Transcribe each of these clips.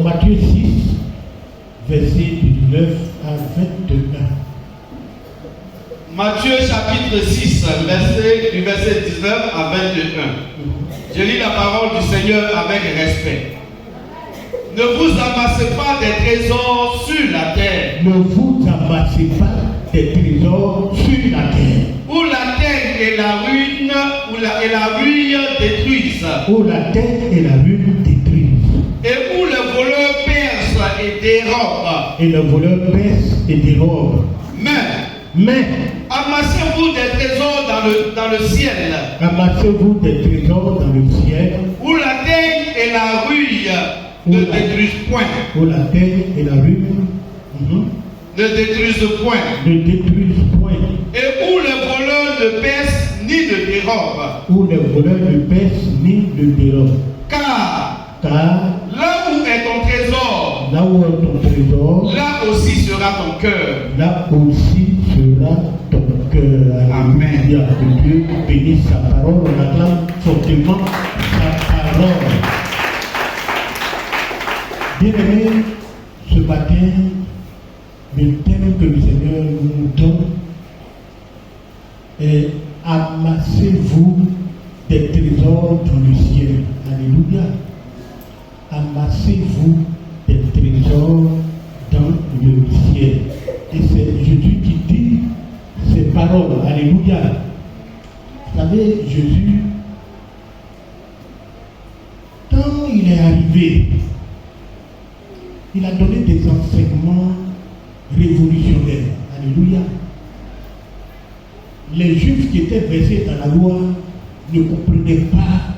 Matthieu 6, verset 19 à 21. Matthieu chapitre 6, du verset 19 à 21. Je lis la parole du Seigneur avec respect. Ne vous amassez pas des trésors sur la terre. Ne vous amassez pas des trésors sur la terre. Où la terre et la ruine, et la ruine détruisent. Où la terre et la ruine détruisent. Et où le voleur perce et dérobe. Et le voleur perce et dérobe. Mais amassez-vous des trésors dans le ciel. Amassez-vous des trésors dans le ciel. Où la terre et la ruine ne détruisent point. Où la terre et la ruine ne détruisent point. Ne détruisent point. Et où le voleur ne perce ni ne dérobe. Où le voleur ne perce ni ne dérobe. Car là où est ton trésor, là aussi sera ton cœur. Là aussi sera ton cœur. Amen. Que Dieu bénisse sa parole. On acclame fortement sa parole. Bien-aimés, ce matin, le thème que le Seigneur nous donne est amassez-vous des trésors dans le ciel. Alléluia. Amassez-vous des trésors dans le ciel. Et c'est Jésus qui dit ces paroles. Alléluia. Vous savez, Jésus, quand il est arrivé, il a donné des enseignements révolutionnaires. Alléluia. Les Juifs qui étaient versés dans la loi ne comprenaient pas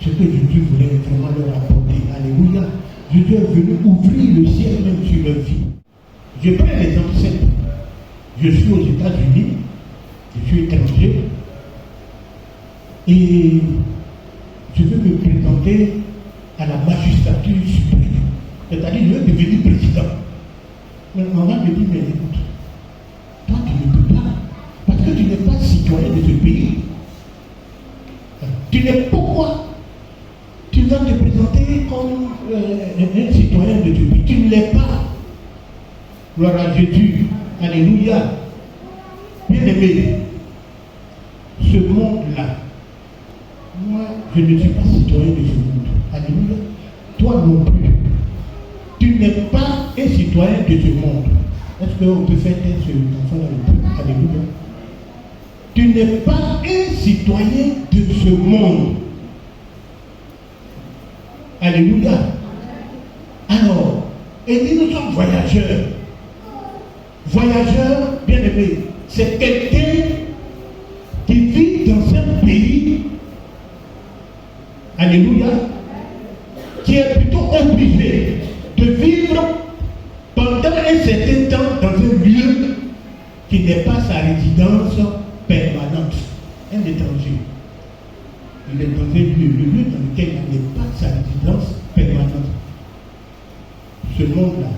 ce que Jésus voulait vraiment leur apporter. Alléluia. Jésus est venu ouvrir le ciel même sur leur vie. Je prends l'exemple simple. Je suis aux États-Unis, je suis étranger, et je veux me présenter à la magistrature suprême. C'est-à-dire, je veux devenir président. Mais on va me dire, mais écoute, toi tu ne peux pas, parce que tu n'es pas citoyen de ce pays. Tu n'es pourquoi tu vas te présenter comme un citoyen de ce pays. Tu ne l'es pas. Gloire à Jésus. Alléluia. Bien-aimé, ce monde-là, moi, je ne suis pas citoyen de ce monde. Alléluia. Toi non plus. Tu n'es pas un citoyen de ce monde. Est-ce qu'on peut faire taire ce enfant-là un peu? Alléluia. Tu n'es pas un citoyen de ce monde. Alléluia. Alors, et nous sommes voyageurs. Voyageur, bien-aimé, c'est quelqu'un qui vit dans un pays, alléluia, qui est plutôt obligé de vivre pendant un certain temps dans un lieu qui n'est pas sa résidence permanente. Un étranger. Il est dans un lieu, le lieu dans lequel il n'est pas sa résidence permanente. Ce monde-là,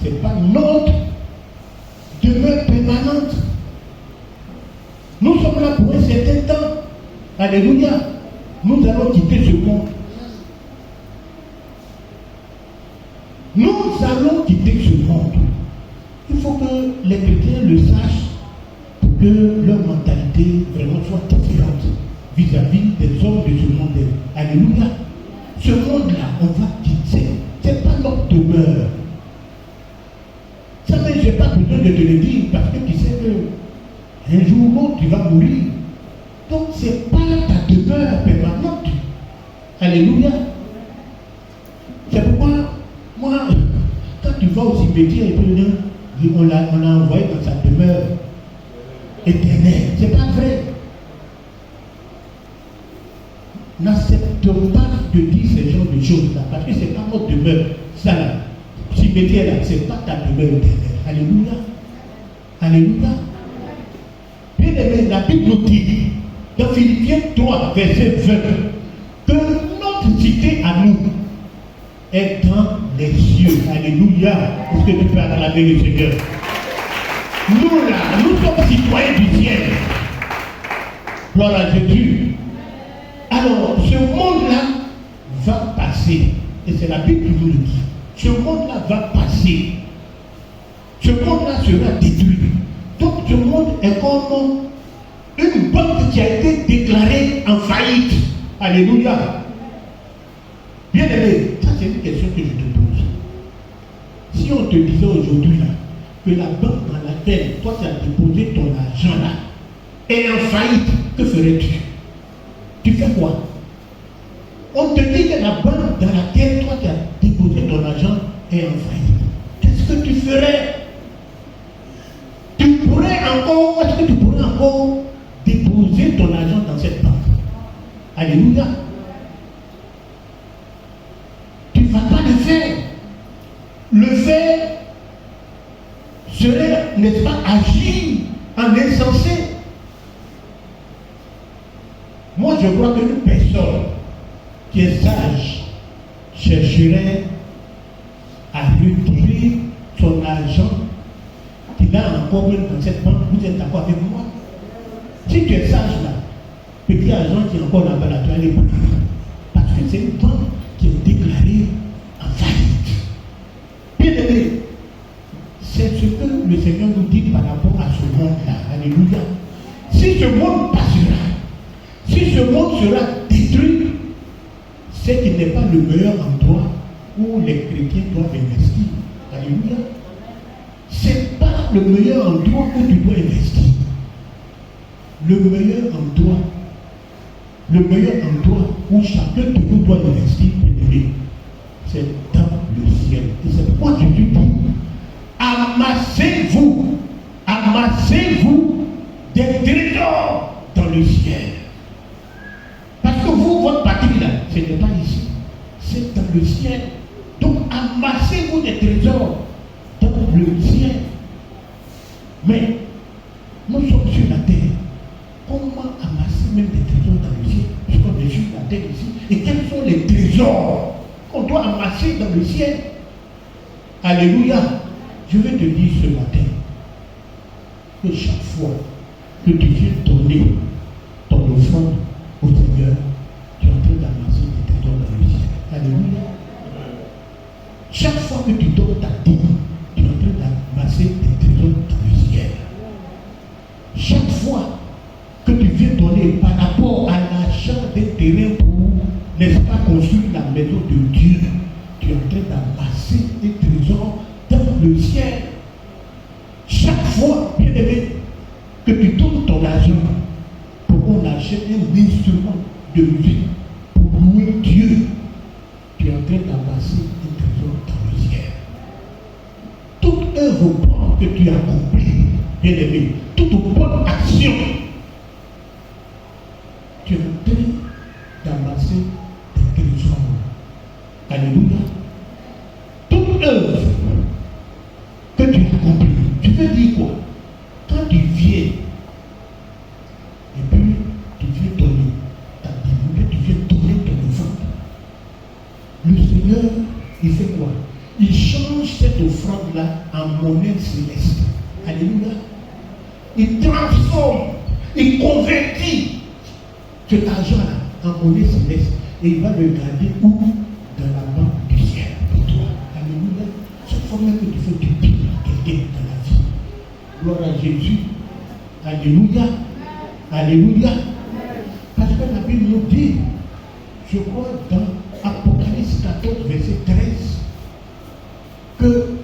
ce n'est pas notre demeure permanente. Nous sommes là pour un certain temps. Alléluia. Nous allons quitter ce monde. Nous allons quitter ce monde. Il faut que les chrétiens le sachent pour que leur mentalité vraiment soit différente vis-à-vis des hommes de ce monde. Alléluia. Ce monde-là, on va quitter. Ce n'est pas notre demeure. Ça, mais je n'ai pas besoin de te le dire parce que tu sais que un jour ou l'autre, tu vas mourir. Donc, ce n'est pas ta demeure permanente. Alléluia. C'est pourquoi, moi, quand tu vas au cimetière, on l'a envoyé dans sa demeure éternelle. Ce n'est pas vrai. N'acceptons pas de dire ce genre de choses-là, parce que ce n'est pas notre demeure. Ça, là, cimetière, là, ce n'est pas ta demeure éternelle. Alléluia. Alléluia. Bien aimé, la Bible nous dit, dans Philippiens 3, verset 20, que notre cité à nous est dans les cieux. Alléluia. Est-ce que tu peux acclamer le Seigneur? Nous là, nous sommes citoyens du ciel. Gloire à Jésus. Alors, ce monde-là va passer. Et c'est la Bible qui nous le dit. Ce monde-là va passer. Ce monde-là sera détruit. Donc, ce monde est comme une banque qui a été déclarée en faillite. Alléluia. Bien aimé, ça c'est une question que je te pose. Si on te disait aujourd'hui là, que la banque dans laquelle toi tu as déposé ton argent là est en faillite, que ferais-tu? Tu fais quoi? On te dit que la banque dans laquelle toi tu as déposé ton argent est en faillite. Qu'est-ce que tu ferais? Est-ce que tu pourrais encore déposer ton argent dans cette banque? Alléluia. Tu ne vas pas le faire. Le faire serait, n'est-ce pas, agir en insensé. Moi, je crois qu'une personne qui est sage chercherait à retirer son argent qu'il a encore dans cette banque. Vous êtes d'accord avec moi? Si tu es sage là, petit argent qui est encore là-bas, là, tu vas aller prendre. Parce que c'est une banque qui est déclarée en faillite. Bien aimé, c'est ce que le Seigneur nous dit par rapport à ce monde-là. Alléluia. Si ce monde passera, si ce monde sera détruit, c'est qu'il n'est pas le meilleur endroit où les chrétiens doivent investir. Alléluia. Ce n'est pas le meilleur endroit où tu dois investir. Le meilleur endroit où chacun de vous doit investir, c'est dans le ciel. Et c'est pourquoi Jésus dit, amassez-vous des trésors dans le ciel. Parce que vous, votre patrie là, ce n'est pas ici, c'est dans le ciel. Donc amassez-vous des trésors dans le ciel. Mais nous sommes sur la terre. Comment amasser même des trésors dans le ciel? Puisqu'on est sur la terre ici. Et quels sont les trésors qu'on doit amasser dans le ciel? Alléluia. Je vais te dire ce matin que chaque fois que tu viens donner ton offrande au Seigneur, tu es en train d'amasser des trésors dans le ciel. Alléluia. Chaque fois que tu donnes ta dîme, tu es en train d'amasser des trésors dans le ciel. Chaque le ciel, chaque fois, bien aimé, que tu donnes ton argent pour qu'on achète un instrument de musique pour louer Dieu, tu es en train d'amasser un trésor dans le ciel. Toute œuvre bonne que tu as accomplie, bien aimé, toute bonne action, tu es en train d'amasser des trésors. Alléluia. Toute œuvre que tu as accomplie, tu veux dire quoi? Quand tu viens, et puis tu viens donner ta dîme, tu viens donner ton offrande, le Seigneur, il fait quoi? Il change cette offrande-là en monnaie céleste. Alléluia. Il transforme, il convertit cet argent-là en monnaie céleste. Et il va le garder où? Dans la banque du ciel pour toi. Alléluia. Chaque fois même que tu fais du bien à quelqu'un dans la vie. Gloire à Jésus. Alléluia. Alléluia. Parce que la Bible nous dit, je crois dans Apocalypse 14, verset 13, que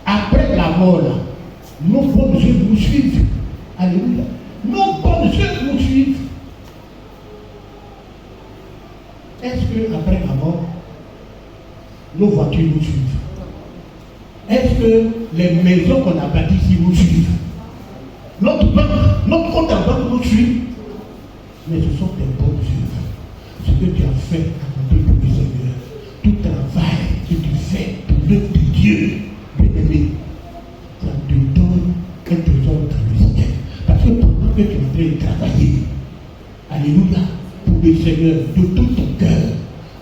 après la mort, là, nos bonnes œuvres nous suivent. Alléluia. Nos bonnes œuvres nous suivent. Est-ce qu'après la mort, nos voitures nous suivent? Est-ce que les maisons qu'on a bâties ici nous suivent? Notre banque, notre compte en banque nous suit? Mais ce sont des bonnes œuvres. Ce que tu as fait à côté du Seigneur, tout travail que tu fais pour l'œuvre de Dieu, bien aimé, ça te donne un trésor dans le ciel. Parce que pendant que tu es en train de travailler, alléluia, pour le Seigneur, de tout ton cœur,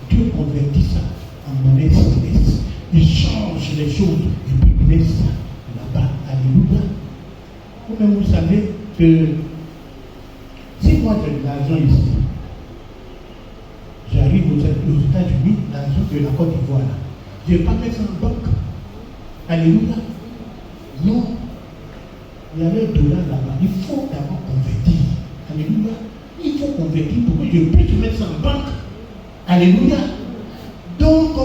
Dieu convertit ça en monnaie céleste. Il change les choses et puis il met ça là-bas. Alléluia. Vous-même, vous savez que si moi j'ai de l'argent ici, j'arrive aux États-Unis, l'argent de la Côte d'Ivoire, je ne vais pas mettre ça en banque. Alléluia. Non. Il y a le dollar là-bas. Il faut d'abord convertir. Alléluia. Il faut convertir pour que je puisse mettre ça en banque. Alléluia. Donc,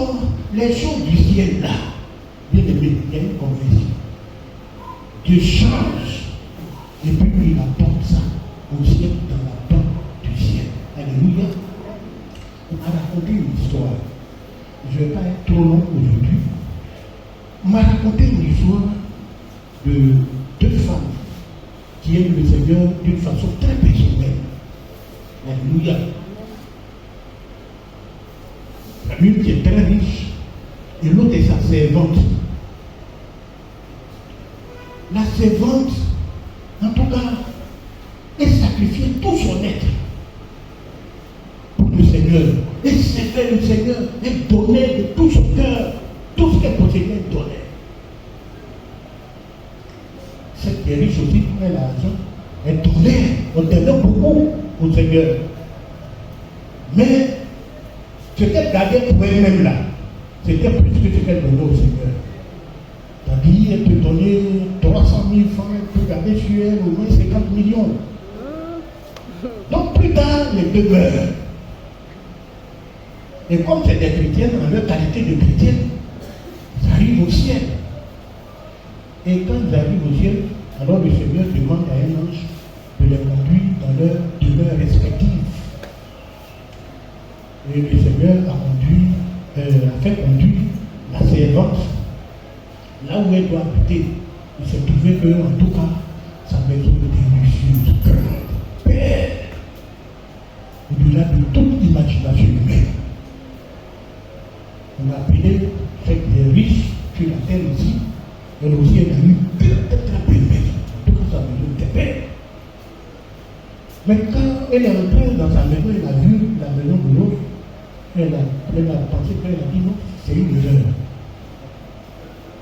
les choses du ciel là, bien aimé, il y a une conversion. Dieu change. Et puis il apporte ça au ciel, dans la banque du ciel. Alléluia. On m'a raconté une histoire. Je ne vais pas être trop long aujourd'hui. On m'a raconté une histoire de deux femmes qui aiment le Seigneur d'une façon très personnelle. Alléluia. L'une qui est très riche et l'autre est sa servante. La servante, en tout cas, elle sacrifiait tout son être pour le Seigneur. Elle servait le Seigneur, elle donnait de tout son cœur, tout ce qu'elle possédait, elle donnait. Cette qui est riche aussi, quand elle a l'argent, elle donnait, on donnait beaucoup au Seigneur. Mais ce qu'elle gardait pour elle-même là, c'était plus que ce qu'elle donnait au Seigneur. C'est-à-dire, elle peut donner 300 000 francs, elle peut garder sur elle au moins 50 millions. Donc plus tard, les deux meurent. Et comme c'est des chrétiennes, en leur qualité de chrétiennes, ils arrivent au ciel. Et quand ils arrivent au ciel, alors le Seigneur demande à un ange de les conduire dans leur demeure respective. Et le Seigneur a fait conduire la servante là où elle doit habiter. Il s'est trouvé que, en tout cas, sa maison était luxueuse, grande, belle, au-delà de toute imagination humaine. On a appelé celle qui est riche sur la terre ici, elle aussi elle a eu très belle maison. En tout cas, sa maison était belle. Mais quand elle est entrée dans sa maison, elle a vu la maison de l'autre. Elle a pensé qu'elle a dit non, c'est une erreur.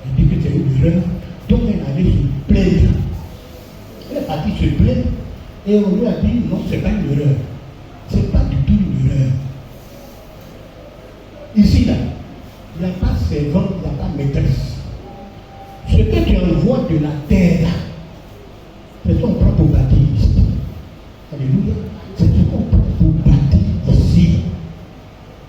Elle dit que c'est une erreur. Donc elle allait se plaindre. Elle est partie se plaindre et on lui a dit non, c'est pas une erreur. C'est pas du tout une erreur. Ici, là, il n'y a pas servante, il n'y a pas maîtresse. Ce que tu envoies de la terre, là, c'est ton propre bâtisse. Alléluia. C'est ce qu'on prend pour bâtir ici.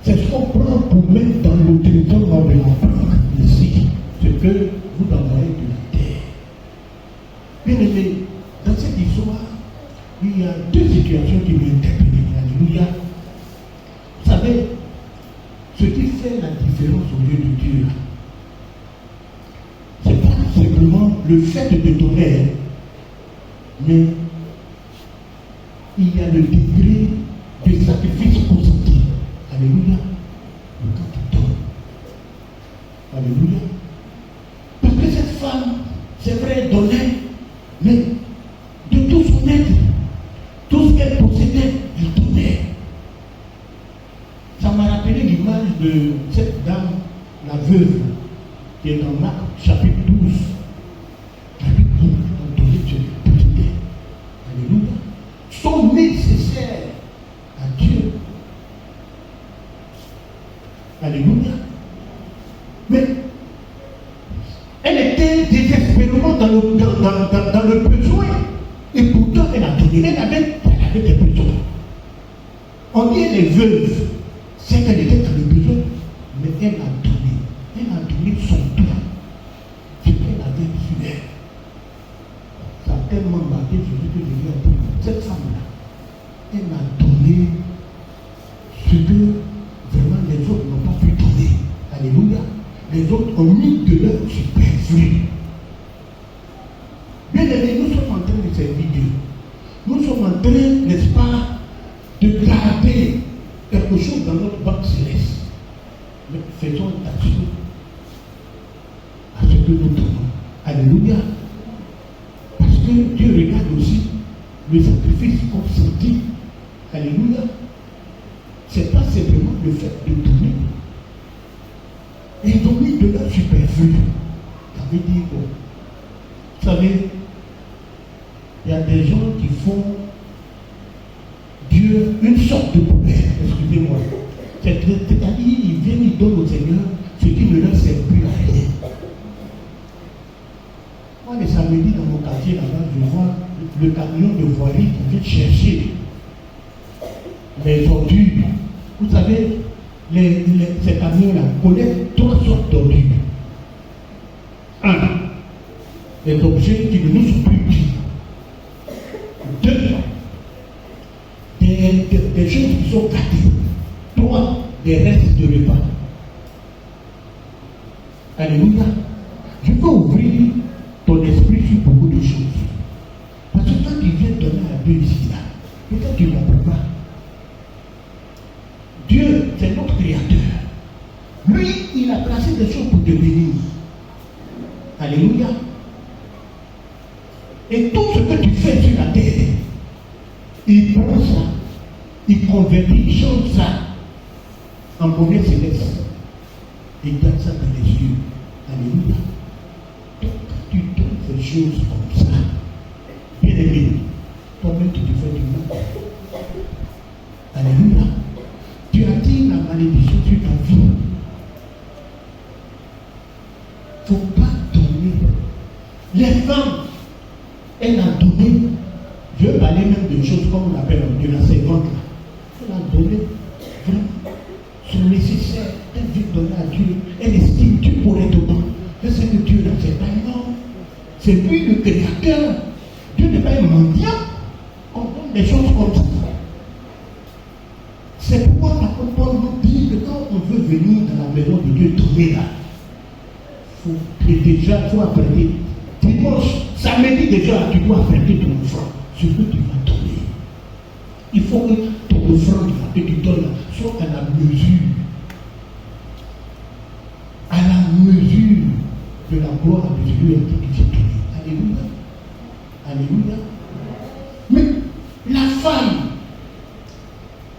C'est ce qu'on prend pour mettre dans le territoire de la banque ici. Ce que que vous envoyez de la terre. Bien aimé, dans cette histoire, il y a deux situations qui m'interpellent. Alléluia. Vous savez, ce qui fait la différence au lieu de Dieu, ce n'est pas simplement le fait de donner, mais il y a le degré de sacrifice consenti. Alléluia. Quand tu donnes. Alléluia. Parce que cette femme, c'est vrai, elle donnait, mais de tout son être, tout ce qu'elle possédait, elle donnait. Ça m'a rappelé l'image de cette dame, la veuve, qui est dans Marc chapitre 12. Chapitre 12, elle a donné Dieu. Alléluia. Sont nécessaires à Dieu. Alléluia. Mais elle était désespérément dans le besoin. Et pourtant, elle a donné. Elle avait des besoins. On dit elle est veuve. C'est qu'elle était dans le besoin. Mais elle a donné. Elle a donné son tout. Ce qu'elle avait sur elle. Ça a tellement marqué Jésus que je lui ai dit. Cette femme-là, elle a donné ce que vraiment les autres n'ont pas pu donner. Alléluia. Les autres ont mis de leur superflu. Bien aimé, nous sommes en train de servir Dieu. Nous sommes en train, n'est-ce pas, de garder quelque chose dans notre banque céleste. Mais faisons attention à ce que nous donnons. Alléluia. Parce que Dieu regarde aussi le sacrifice consenti. Alléluia. Ce n'est pas simplement le fait de donner. Ils ont mis de leur superflu. Ça veut dire quoi? Vous savez, il y a des gens qui font Dieu une sorte de poubelle. Excusez-moi. C'est-à-dire, ils viennent, ils donnent au Seigneur ce qui ne leur sert plus à rien. Moi, les samedis, dans mon quartier, là-bas, je vois le camion de voirie qui vient chercher les ordures. Vous savez, ces camions-là connaissent trois sortes d'ordures. Un, les objets qui ne nous sont plus utiles. Deux, des choses qui sont gâtées. Trois, des restes de repas. Alléluia. Je peux ouvrir ton esprit sur beaucoup de choses. Parce que quand tu viens donner à Dieu ici, là, peut-être tu ne comprends pas. Dieu, c'est notre créateur. Lui, il a placé des choses pour te bénir. Alléluia. Et tout ce que tu fais sur la terre, il prend ça, il convertit, il change ça en monnaie céleste. Il garde ça dans les yeux. Alléluia. Donc, quand tu donnes ces choses comme ça, bien aimé, toi-même tu te fais du mal. Alléluia. Tu attires la malédiction sur ta vie. Il ne faut pas donner. Les femmes, elle a donné. Je vais parler même de choses comme on appelle de la servante. Elle a donné vraiment son nécessaire. Elle veut donner à Dieu. Elle estime Dieu pourrait donner. Mais c'est que Dieu là, c'est pas énorme. C'est lui le créateur. Dieu n'est pas un mendiant. On donne des choses comme ça. C'est pourquoi l'apôtre Paul nous dit que quand on veut venir dans la maison de Dieu donner là, il faut apprêter. Dimanche, samedi déjà, tu dois apprêter ton offrande. Ce que tu vas donner. Il faut que ton offrande que tu donnes soit à la mesure. À la mesure de la gloire de Dieu à qui tu viens donner. Alléluia. Alléluia. Mais la femme,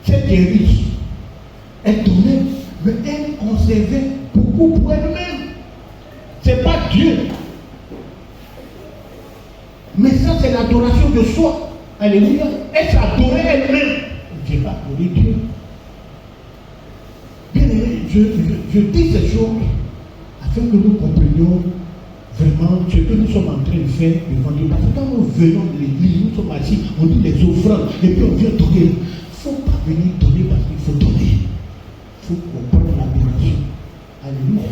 cette riche, elle donnait, mais elle conservait beaucoup pour elle-même. C'est pas Dieu. Mais ça, c'est l'adoration de soi. Alléluia. Elle s'adorait elle-même. Je n'ai pas adoré Dieu. Bien aimé, je dis ces choses afin que nous comprenions vraiment ce que nous sommes en train de faire devant Dieu. Parce que quand nous venons de l'église, nous sommes assis, on dit les offrandes, et puis on vient donner. Il ne faut pas venir donner parce qu'il faut donner. Il faut comprendre l'adoration. Alléluia.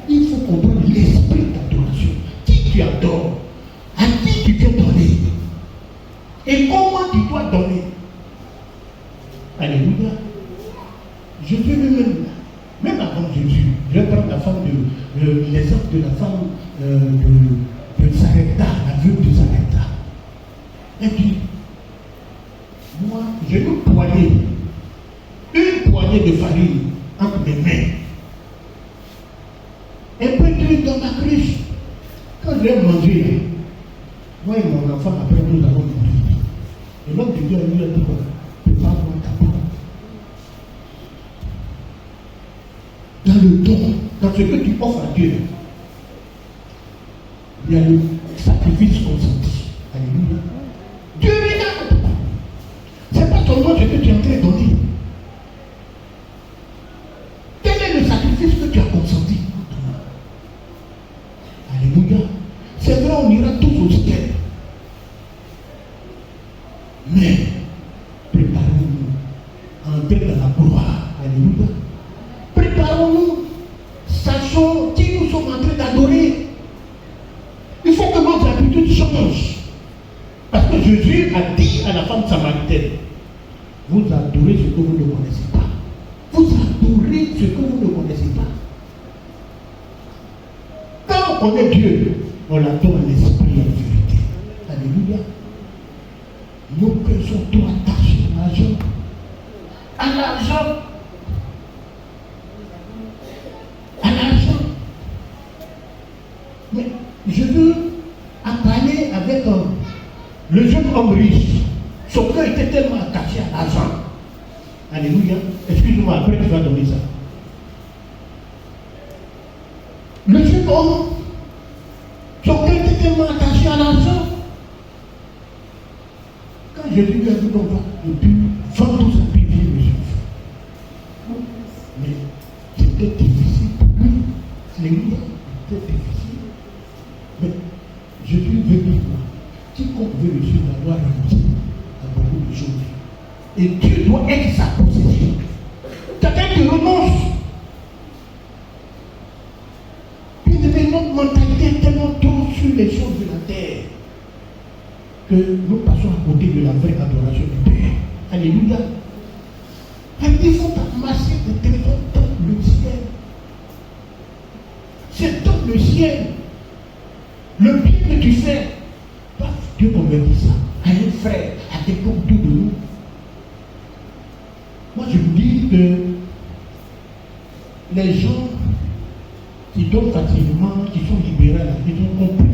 Il faut comprendre l'esprit de Sarepta, la veuve de Sarepta. Elle dit, moi, j'ai une poignée de farine entre mes mains. Un peu d'huile dans ma cruche. Quand je l'ai mangé, moi et mon enfant, après nous avons mangé. Et l'homme de Dieu lui a dit quoi? Prépare-moi ta part. Dans le don, dans ce que tu offres à Dieu, il y a le sacrifice consenti. Alléluia. Dieu regarde. Ce n'est pas seulement ce que tu es en train de donner. Quel est le sacrifice que tu as consenti? Alléluia. C'est vrai, on ira tous au ciel. Mais préparons-nous à entrer dans la gloire. Alléluia. Préparons-nous. Sachons qui nous sommes en train d'adorer. Il faut que notre habitude change. Parce que Jésus a dit à la femme samaritaine, vous adorez ce que vous ne connaissez pas. Vous adorez ce que vous ne connaissez pas. Quand on connaît Dieu, on l'adore en esprit et en vérité. Alléluia. Nos cœurs sont trop attachés à l'argent. À l'argent. À l'argent. Mais je veux en parler avec le jeune homme riche. Son cœur était tellement attaché à l'argent. Alléluia. Excuse-moi, après tu vas donner ça. Le jeune homme, son cœur était tellement attaché à l'argent. Quand Jésus lui a dit qu'on va, et puis vendre tout ça, puis vivre le Jésus. Mais c'était difficile pour lui. Alléluia. C'était difficile. Mais Jésus veut dire quoi? Quiconque veut le suivre doit renoncer à beaucoup de choses. Et Dieu doit être sa possession. Quelqu'un qui renonce. Puis notre mentalité est tellement trop sur les choses de la terre que nous passons à côté de la vraie adoration du Père. Alléluia. Il faut amasser des trésors dans le ciel. C'est dans le ciel. Le bien que tu fais, Dieu convertit ça à un frère, à quelqu'un autour de nous. Moi, je vous dis que les gens qui donnent facilement, qui sont libéraux, ils ont compris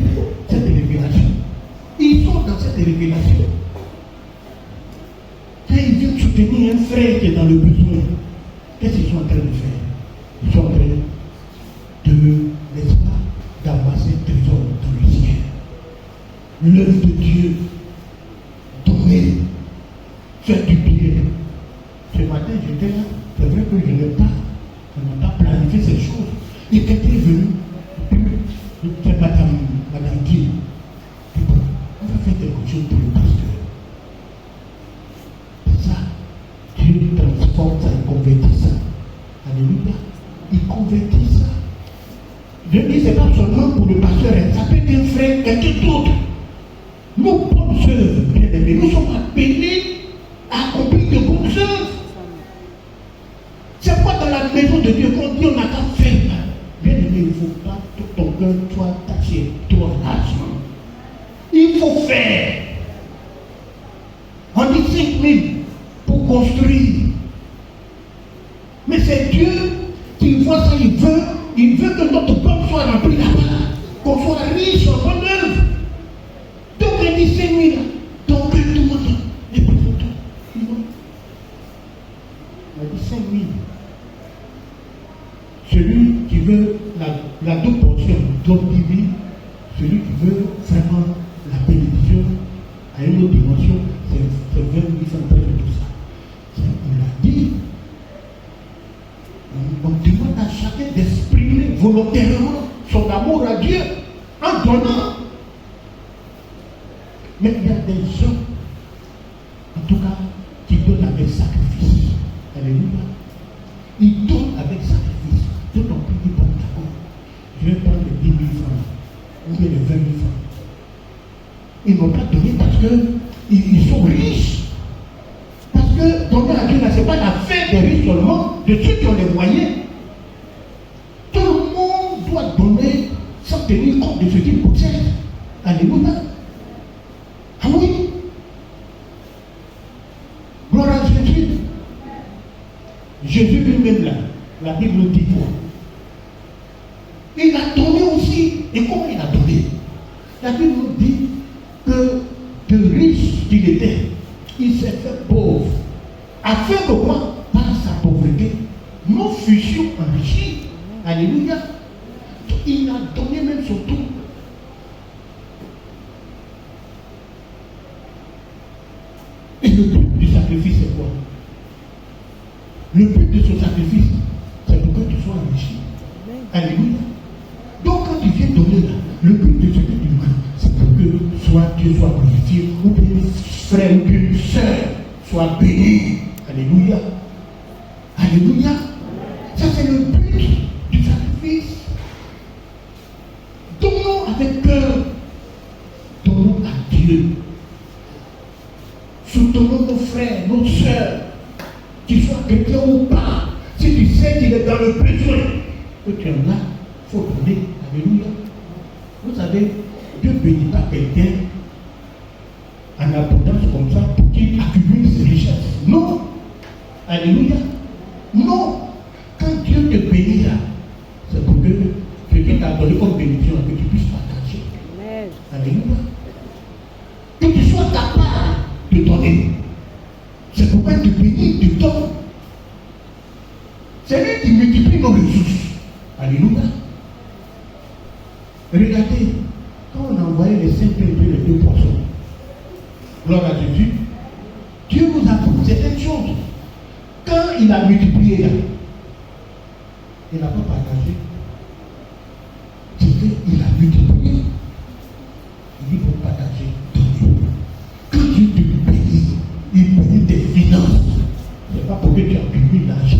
cette révélation. Ils sont dans cette révélation. Quand ils viennent soutenir un frère qui est dans le besoin, qu'est-ce qu'ils sont en train de faire? Ils sont en train de, n'est-ce pas, d'amasser un trésor dans le ciel. L'œuvre de Dieu, donner, faire du bien. Ce matin, j'étais là. C'est vrai que je n'ai pas planifié ces choses. Et quelqu'un est venu, c'est Madame Dieu. On va faire quelque chose pour le pasteur. C'est ça. Dieu transforme ça et convertit ça. Alléluia. Il convertit ça. Je dis, ce n'est pas seulement pour le pasteur, ça peut être un frère, quelqu'un d'autre. Nos bonnes œuvres, bien aimés, nous sommes appelés à accomplir de bonnes œuvres. C'est quoi dans la maison de Dieu qu'on dit on n'a qu'à faire? Bien aimé, il ne faut pas tout ton cœur soit attaché trop à l'argent. Il faut faire. On dit 5 000 pour construire. Mais c'est Dieu qui voit ça, il veut que notre corps soit rempli là-bas, qu'on soit riche en bonne œuvre. Donc il dit 5 000, donc tout le monde, et puis tout. Il a dit 5 000. Celui qui veut la double portion, donc divine, celui qui veut vraiment la bénédiction à une autre dimension, c'est 20 000 centres de tout ça. Il a dit, on demande à chacun d'exprimer volontairement son amour à Dieu en donnant. Mais il y a des gens, en tout cas, qui donnent avec sacrifice. Alléluia. Ils donnent avec sacrifice. Tout en plus, ils bon, d'accord. Je vais prendre les 10 000 francs ou bien les 20 000 francs. Ils n'ont pas donné parce qu'ils sont riches. Parce que donner à Dieu, ce n'est pas l'affaire des riches seulement, de ceux qui ont les moyens. Tout le monde doit donner sans tenir compte de ce qu'il possède. Alléluia. Ah oui. Gloire à Jésus. Jésus lui-même là, la Bible nous dit quoi? Il a donné aussi. Et comment il a donné? La Bible nous dit que de riche qu'il était, il s'est fait pauvre. Afin que quoi? Par sa pauvreté, nous fussions enrichis. Alléluia. Il a donné même son tout. Et le but du sacrifice, c'est quoi? Le but de ce sacrifice, c'est pour que tu sois enrichi. Alléluia. Donc quand tu viens donner là, le but de ce que tu veux, c'est pour que soit Dieu soit glorifié, ou bien frère ou bien soeur soit béni. Alléluia. Alléluia. Ça c'est le but du sacrifice. Donnons avec cœur. Donnons à Dieu. Soutenons nos frères, nos soeurs, qu'ils soient chrétiens ou pas. Si tu sais qu'il est dans le besoin, que tu en as, il faut donner. Alléluia. Vous savez, Dieu ne bénit pas quelqu'un en abondance comme ça pour qu'il accumule ses richesses. Non. Alléluia. Non. Quand Dieu te bénit là, c'est pour que ce qu'il t'a donné comme bénédiction, que tu puisses partager. Alléluia. Que tu sois capable de donner. C'est pourquoi tu bénis, tu donnes. C'est lui qui multiplie nos ressources. Alléluia. Regardez, quand on a envoyé les 5 pains et les 2 poissons, gloire à Jésus, Dieu nous a fait certaines choses. Quand il a multiplié là, il n'a pas partagé. C'est qu'il a multiplié. Il dit pour partager, donner. Quand Dieu te bénit, il bénit tes finances. Ce n'est pas pour que tu accumules l'argent.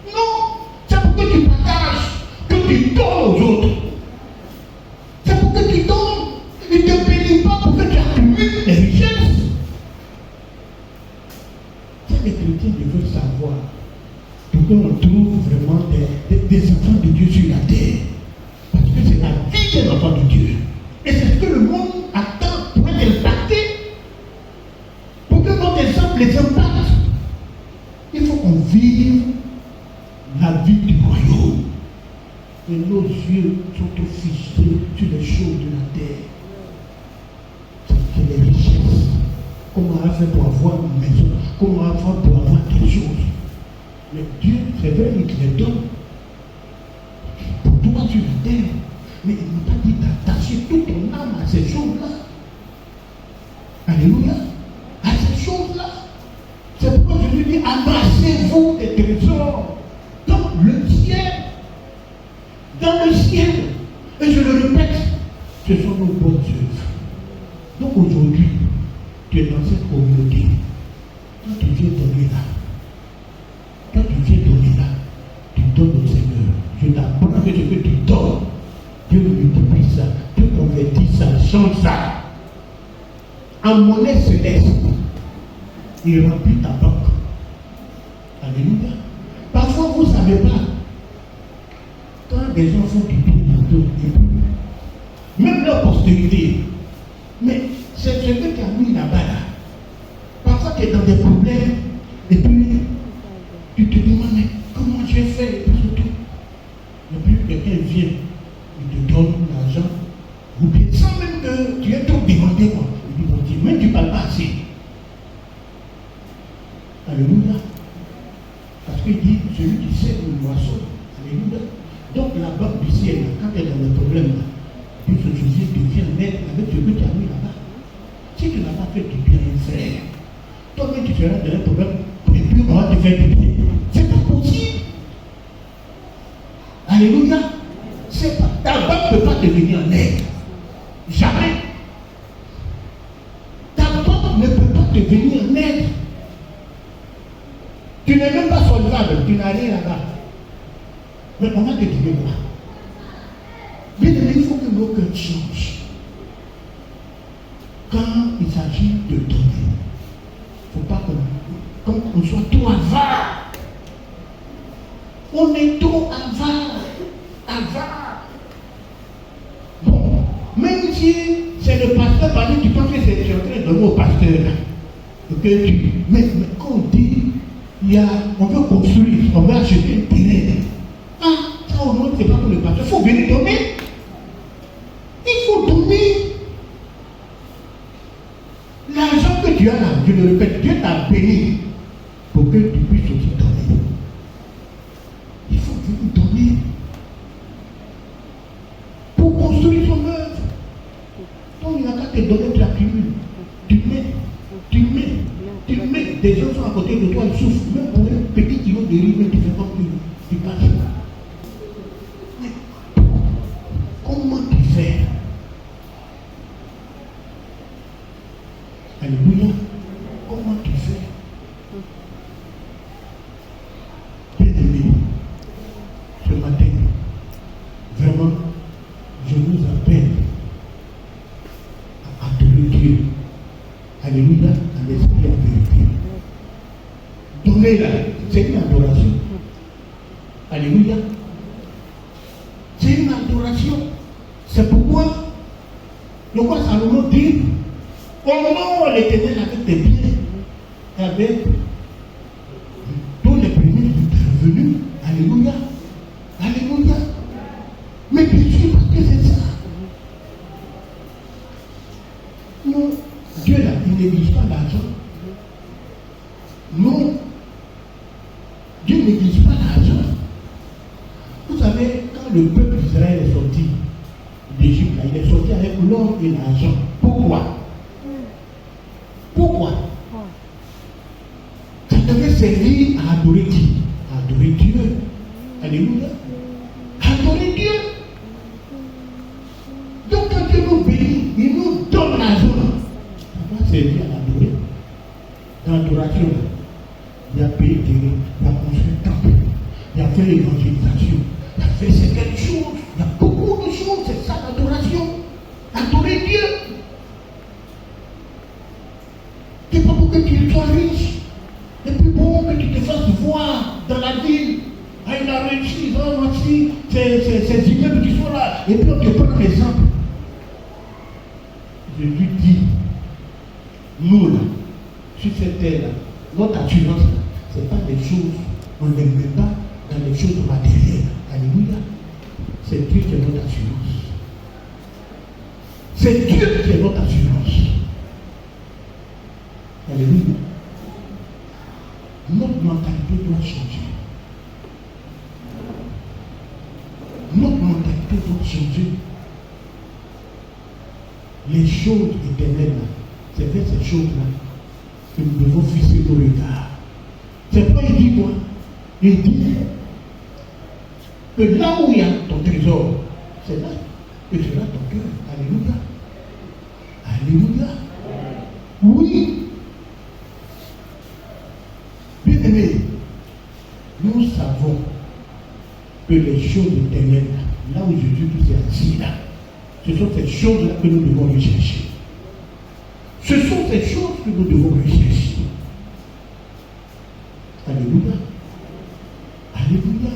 Non, c'est pour que tu partages, que tu donnes aux autres. C'est pour que tu donnes. Il ne te bénit pas pour que tu accumules les richesses. Ça, les chrétiens veulent savoir. Pour qu'on trouve vraiment des enfants de Dieu sur la terre. Parce que c'est la vie des enfants de Dieu. Et c'est ce que le monde attend pour être impacté. Pour que notre exemple les impacte. Il faut qu'on vive la vie du royaume. Et nos yeux sont fixés sur les choses de la terre. C'est les richesses. Comment on a fait pour avoir une maison? Comment on a fait pour avoir quelque chose? Mais Dieu, c'est vrai, il te les donne. Pour toi sur la terre. Mais il n'a pas dit d'attacher toute ton âme à ces choses-là. Alléluia. À ces choses-là. C'est pourquoi je lui dis, amassez-vous des trésors dans le ciel. Dans le ciel. Et je le répète, ce sont nos bonnes œuvres. Donc aujourd'hui, tu es dans cette communauté. Quand tu viens donner là, quand tu viens donner là, tu donnes au Seigneur. Je t'apprends que ce que tu donnes, Dieu multiplie ça, Dieu convertit ça, change ça. En monnaie céleste, il remplit ta banque. Alléluia. Parfois, vous ne savez pas, quand des gens font du bien pour d'autres, même leur postérité, mais c'est ce que tu as mis là-bas là. Parfois, tu es dans des problèmes, et puis tu te demandes, mais comment j'ai fait pour ce tout? Et puis quelqu'un vient, il te donne l'argent, ou bien sans même que tu aies trop demandé quoi. Il dit, bon Dieu, même tu ne parles pas assez. Alléluia. Parce qu'il dit, celui qui sait le moisson. Alléluia. Donc la banque du ciel, quand elle est dans le problème, puis ce souci devient net avec ce que tu as mis là-bas. Si tu n'as pas fait du bien, frère, toi-même tu seras dans un problème, et puis on va te faire du bien. C'est pas possible. Alléluia. C'est pas, ta banque ne peut pas te venir en aide. Jamais. Ta banque ne peut pas te venir en aide. Tu n'es même pas solvable, tu n'as rien là-bas. Mais on va te dire quoi? Bien aimé, il faut que nos cœurs changent. Quand il s'agit de donner, il ne faut pas qu'on soit trop avare. On est trop avare. Avare. Bon, si c'est le pasteur, par exemple, tu penses que c'est en train de donner au pasteur. Là. Mais quand on dit, on veut construire, on veut acheter un terrain. Ah, ça au moins, c'est pas pour le pasteur. Il faut venir donner. Il faut donner. L'argent que tu as là, je le répète, Dieu t'a béni pour que tu puisses aussi donner. Il faut venir donner pour construire son œuvre. Donc il n'y a qu'à te donner, tu accumules. Tu mets. Des gens sont à côté de toi, ils souffrent. Même pour un petit kilo de riz, mais tu fais comme tu passes. Mais comment tu fais? Alléluia. Comment tu fais? Bien-aimé, ce matin, vraiment, je vous appelle à adorer Dieu. Alléluia, à l'esprit en vérité. Donnez-la, c'est une adoration. Alléluia. C'est une adoration. C'est pourquoi le roi Salomon dit, honore l'Éternel avec tes biens, avec tous les premiers intervenus. Alléluia. Alléluia. Mais bien sûr, parce que c'est ça. Non, Dieu là, il néglige pas l'argent. Non. Dieu ne néglige pas l'argent. Vous savez, quand le peuple d'Israël est sorti d'Égypte, il est sorti avec l'or et l'argent. Pourquoi? Pourquoi? Ça devait servir à adorer qui? À adorer Dieu. Alléluia. Adorer Dieu. Donc quand Dieu nous bénit, il nous donne l'argent. Ça va servir à l'adorer. Dans l'adoration, il a payé terrain, il a construit un temple, il a fait l'évangélisation, il a fait certaines choses, il y a beaucoup de choses, c'est ça l'adoration. Adorer Dieu. C'est pas pour que tu sois riche. C'est plus bon que tu te fasses voir dans la ville. Ah, il a réussi, voici ces immeubles qui sont là. Et puis on te prend l'exemple. Je lui dis, nous là, sur cette terre-là, notre assurance, ce n'est pas des choses, on ne les met pas dans les choses matérielles. Alléluia. C'est Dieu qui est notre assurance. C'est Dieu qui est notre assurance. Alléluia. Notre mentalité doit changer. Notre mentalité doit changer. Les choses éternelles, c'est vers ces choses-là que nous devons fixer nos regards. C'est pourquoi il dit quoi? Il dit que là où il y a ton trésor, c'est là que sera ton cœur. Alléluia. Alléluia. Oui. Bien-aimés, nous savons que les choses éternelles, là où Jésus est assis là, ce sont ces choses-là que nous devons rechercher. Ce sont ces choses que nous devons rechercher. Alléluia. Alléluia.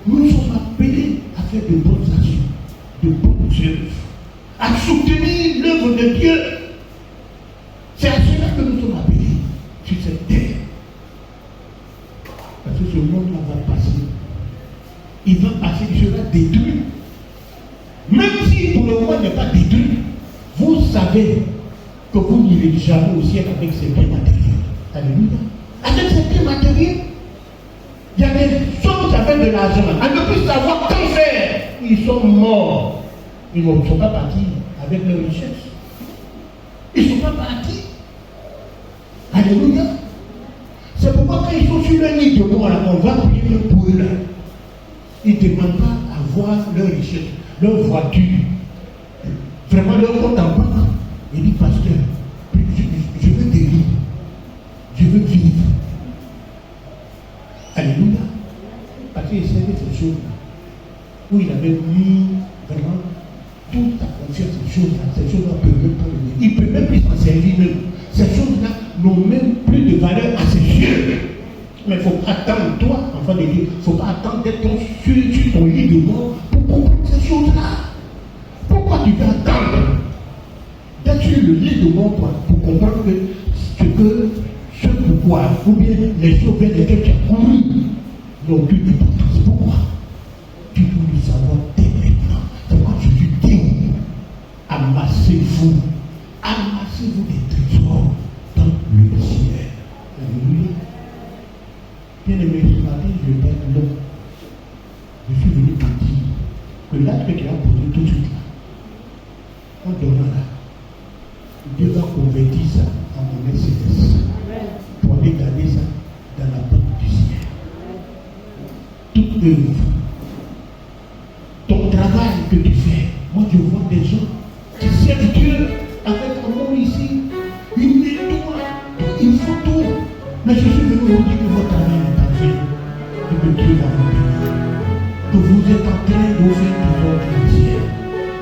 Nous sommes appelés à faire de bonnes actions, de bonnes œuvres, à soutenir l'œuvre de Dieu. C'est à cela que nous sommes appelés sur cette terre. Parce que ce monde-là va passer. Il va passer, il sera détruit. Même si pour le moment n'est pas détruit, vous savez que vous n'irez jamais au ciel avec ces biens matériels. Alléluia. Avec ces biens matériels, il y a des gens qui avaient de l'argent. On ne peut plus savoir quoi faire. Ils sont morts. Ils ne sont pas partis avec leur richesse. Ils ne sont pas partis. Alléluia. C'est pourquoi quand ils sont sur le lit de mort, on va prier pour eux là. Ils ne demandent pas à voir leur richesse, leur voiture, vraiment leur compte en banque. Il dit, pasteur, je veux guérir, je veux vivre. Alléluia. Parce qu'il savait ces choses-là, où il avait mis vraiment toute sa confiance dans ces choses-là. Ces choses-là ne peuvent même pas le dire. Il ne peut même plus s'en servir même. Ces choses-là n'ont même plus de valeur à ses yeux. Mais il ne faut pas attendre, toi, enfant de Dieu, il ne faut pas attendre d'être sur ton lit de mort pour comprendre ces choses-là. Pourquoi tu vas attendre d'être sur le lit de mon toit pour comprendre que ce pourquoi, ou bien les choses vers lesquelles tu as couru n'ont aucune importance pour moi. Tu dois le savoir dès maintenant. C'est pourquoi je suis digne. Amassez-vous des trésors dans le ciel. Alléluia. Bien-aimé, ce matin, je vais être long. Je suis venu te dire que l'acte que tu as posé tout de suite là, en donnant là, Dieu va convertir ça en monnaie céleste pour aller garder ça dans la banque du ciel. Toute œuvre, ton travail que tu fais, moi je vois des gens qui servent Dieu avec amour ici, ils mettent tout, ils font tout. Mais je suis venu vous dire que votre travail est parfait et que Dieu va vous bénir. Que vous êtes en train de faire du votre ciel.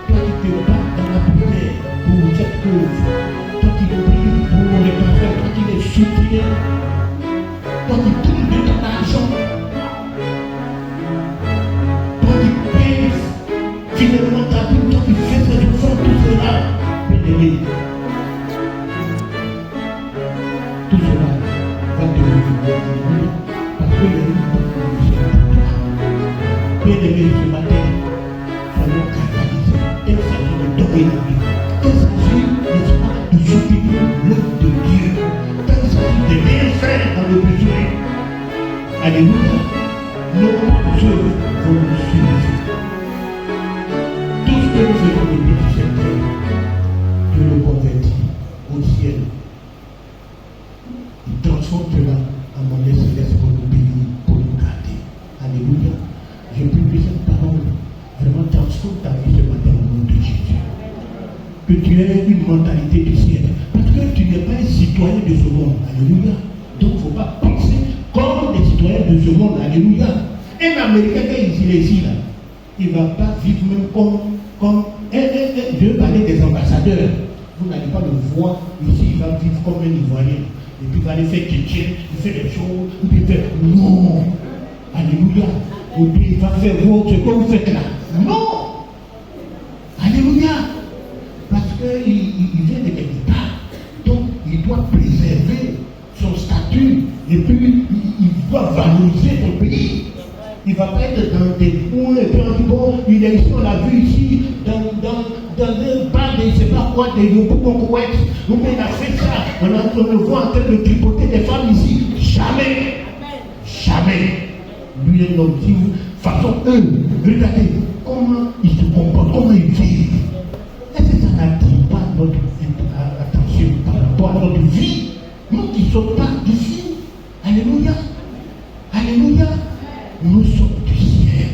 Toi qui te bats dans la prière pour cette œuvre, toi qui pries pour les parents, toi qui les soutiens, toi qui trouves de ton argent, toi qui pèses finalement ta vie, toi qui fais cette offrande, tout cela, bien-aimé, tout cela va te revenir parce qu'il y a une bonne condition pour toi. Bien-aimé, ce matin, soyons canalisés. Il s'agit de donner la vie. Il s'agit, n'est-ce pas, de soutenir l'œuvre de Dieu. Il s'agit de bien faire dans le besoin. Alléluia. Nos œuvres vont nous suivre. Tout ce que nous faisons depuis cette terre, Dieu le convertit au ciel. Il transforme cela en monnaie céleste pour nous bénir, pour nous garder. Alléluia. Je prie que cette parole vraiment transforme ta vie ce matin au nom de Jésus. Que tu aies une mentalité du ciel. Parce que tu n'es pas un citoyen de ce monde. Alléluia. Donc il ne faut pas penser comme les citoyens de ce monde. Alléluia. Un Américain qui est ici, là, il ne va pas vivre même comme je veux parler des ambassadeurs. Vous n'allez pas le voir ici, il va vivre comme un Ivoirien. Et puis il va aller faire chrétien, il fait des choses, il fait non. Alléluia. Ou bien il va faire ce que vous faites là. Non. Alléluia. Parce qu'il vient de quelque part. Donc il doit préserver son statut. Et puis il doit valoriser son pays. Il ne va pas être dans des coins et puis on dit bon, il est ici, on l'a vu ici, dans un bar de je ne sais pas quoi, de Yopoukoukouet, ou bien il a fait ça, on le voit en train de tripoter des femmes ici. Jamais. Jamais. Lui est l'homme qui, façon eux, regardez comment ils se comportent, comment ils vivent. Est-ce que ça n'attire pas notre attention par rapport à notre vie? Nous qui ne sommes pas d'ici. Alléluia. Alléluia. Nous sommes du ciel.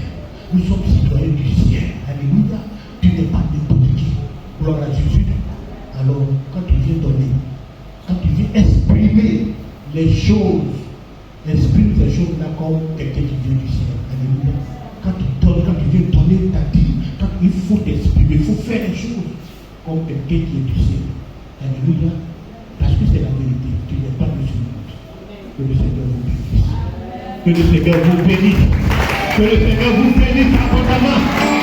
Nous sommes citoyens du ciel. Alléluia. Tu n'es pas n'importe qui. Gloire à Jésus. Alors, quand tu viens donner, quand tu viens exprimer les choses, exprime ces choses-là comme quelqu'un qui vient du ciel. Alléluia. Quand tu donnes, quand tu viens donner ta vie, quand il faut t'exprimer, il faut faire les choses comme quelqu'un qui est du ciel. Alléluia. Parce que c'est la vérité. Tu n'es pas de ce monde. Que le Seigneur vous bénisse. Que le Seigneur vous bénisse. Que le Seigneur vous bénisse abondamment.